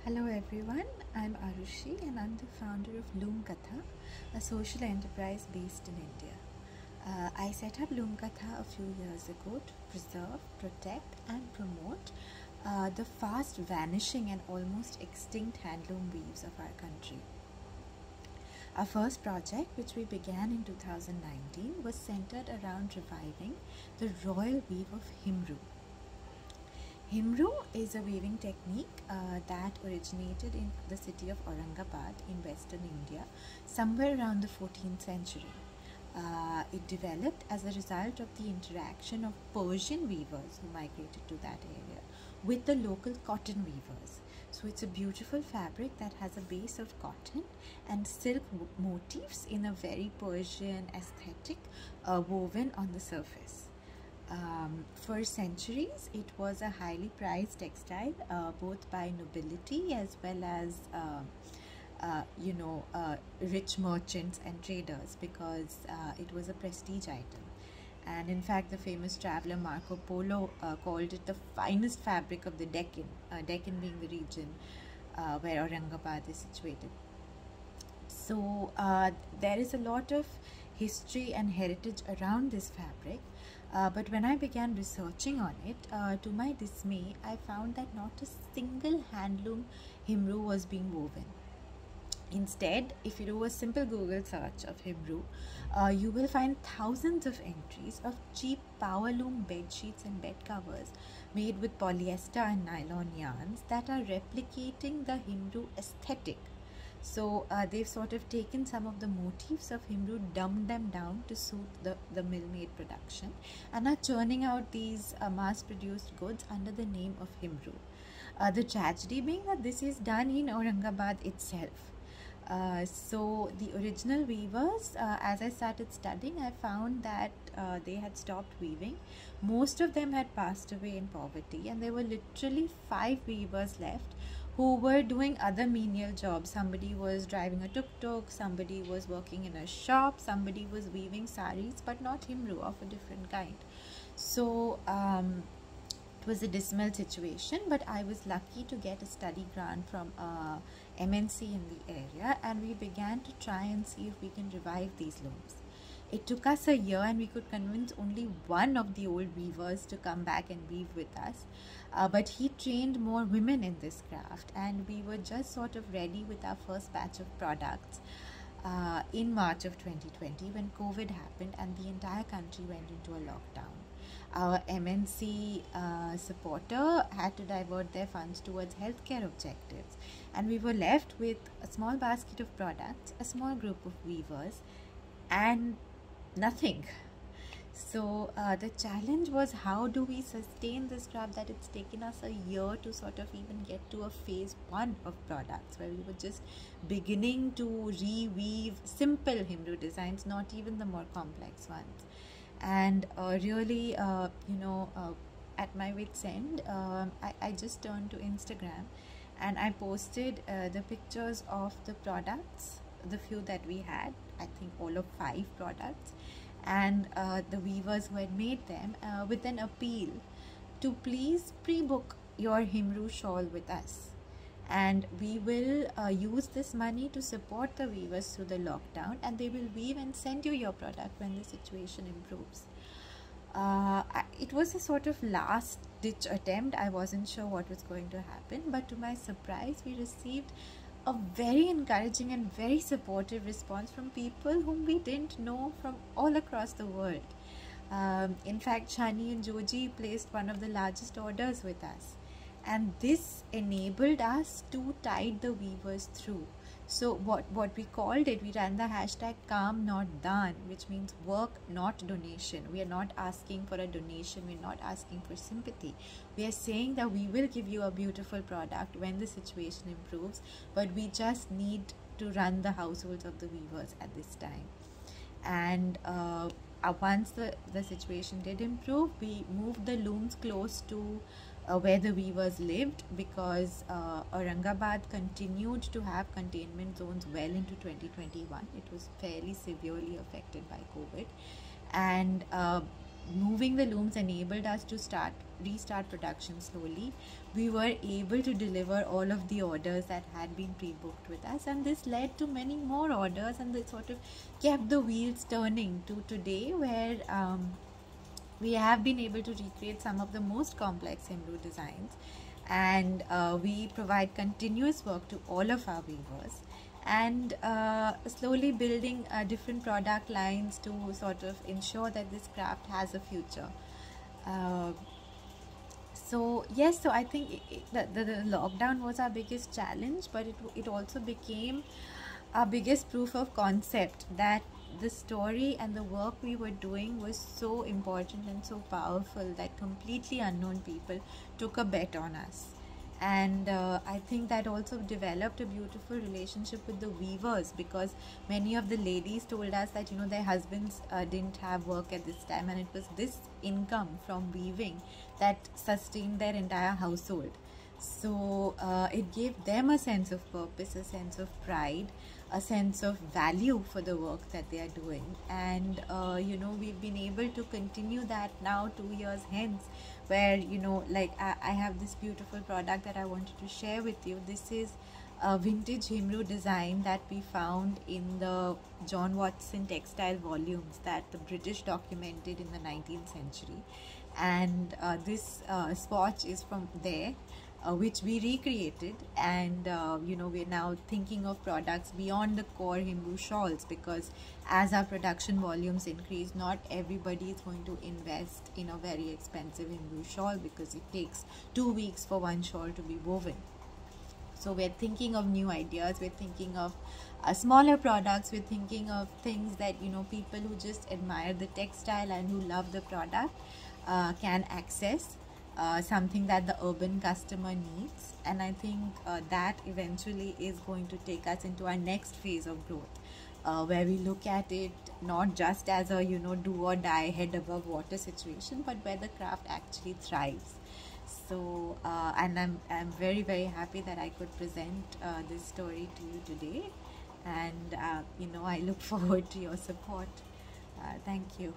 Hello everyone, I'm Arushi and I'm the founder of Loomkath, a social enterprise based in India. I set up Loomkath a few years ago to preserve, protect and promote the fast vanishing and almost extinct handloom weaves of our country. Our first project, which we began in 2019, was centered around reviving the royal weave of Himroo. Himroo is a weaving technique that originated in the city of Aurangabad in western India somewhere around the 14th century. It developed as a result of the interaction of Persian weavers who migrated to that area with the local cotton weavers. So it's a beautiful fabric that has a base of cotton and silk motifs in a very Persian aesthetic woven on the surface. For centuries, it was a highly prized textile, both by nobility as well as, rich merchants and traders, because it was a prestige item. And in fact, the famous traveler Marco Polo called it the finest fabric of the Deccan, Deccan being the region where Aurangabad is situated. So there is a lot of history and heritage around this fabric. But when I began researching on it, to my dismay, I found that not a single handloom Himroo was being woven. Instead, if you do a simple Google search of Himroo, you will find thousands of entries of cheap power loom bed sheets and bed covers made with polyester and nylon yarns that are replicating the Himroo aesthetic. So they've sort of taken some of the motifs of Himroo, dumbed them down to suit the mill-made production, and are churning out these mass-produced goods under the name of Himroo. The tragedy being that this is done in Aurangabad itself. So the original weavers, as I started studying, I found that they had stopped weaving. Most of them had passed away in poverty, and there were literally 5 weavers left who were doing other menial jobs. Somebody was driving a tuk-tuk, somebody was working in a shop, somebody was weaving saris, but not Himroo, of a different kind. So it was a dismal situation, but I was lucky to get a study grant from a MNC in the area, and we began to try and see if we can revive these looms. It took us a year, and we could convince only one of the old weavers to come back and weave with us. But he trained more women in this craft, and we were just sort of ready with our first batch of products in March of 2020 when COVID happened and the entire country went into a lockdown. Our MNC supporter had to divert their funds towards healthcare objectives, and we were left with a small basket of products, a small group of weavers, and nothing. So the challenge was, how do we sustain this craft that it's taken us a year to sort of even get to a phase 1 of products, where we were just beginning to reweave simple Himroo designs, not even the more complex ones. And really, at my wit's end, I just turned to Instagram and I posted the pictures of the products, the few that we had, I think all of 5 products, and the weavers who had made them, with an appeal to please pre-book your Himroo shawl with us, and we will use this money to support the weavers through the lockdown, and they will weave and send you your product when the situation improves. It was a sort of last ditch attempt. I wasn't sure what was going to happen, but to my surprise, we received a very encouraging and very supportive response from people whom we didn't know from all across the world. In fact, Shani and Joji placed one of the largest orders with us, and this enabled us to tide the weavers through. So what we called it, we ran the hashtag Kaam Not Daan, which means work, not donation. We are not asking for a donation, we're not asking for sympathy. We are saying that we will give you a beautiful product when the situation improves, but we just need to run the households of the weavers at this time. And once the situation did improve, we moved the looms close to where the weavers lived, because Aurangabad continued to have containment zones well into 2021. It was fairly severely affected by COVID, and moving the looms enabled us to restart production slowly. We were able to deliver all of the orders that had been pre-booked with us, and this led to many more orders, and it sort of kept the wheels turning to today, where we have been able to recreate some of the most complex Himroo designs, and we provide continuous work to all of our weavers, and slowly building different product lines to sort of ensure that this craft has a future. Uh, so yes, so I think the lockdown was our biggest challenge, but it also became our biggest proof of concept that the story and the work we were doing was so important and so powerful that completely unknown people took a bet on us. And I think that also developed a beautiful relationship with the weavers, because many of the ladies told us that their husbands didn't have work at this time, and it was this income from weaving that sustained their entire household. So it gave them a sense of purpose, a sense of pride, a sense of value for the work that they are doing. And we've been able to continue that now 2 years hence, where like I have this beautiful product that I wanted to share with you. This is a vintage Himroo design that we found in the John Watson textile volumes that the British documented in the 19th century, and this swatch is from there, which we recreated. And we're now thinking of products beyond the core Himroo shawls, because as our production volumes increase, not everybody is going to invest in a very expensive Himroo shawl, because it takes 2 weeks for one shawl to be woven. So we're thinking of new ideas, we're thinking of smaller products, we're thinking of things that people who just admire the textile and who love the product can access, something that the urban customer needs. And I think that eventually is going to take us into our next phase of growth, where we look at it not just as a do or die head above water situation, but where the craft actually thrives. So and I'm very, very happy that I could present this story to you today, and I look forward to your support. Thank you.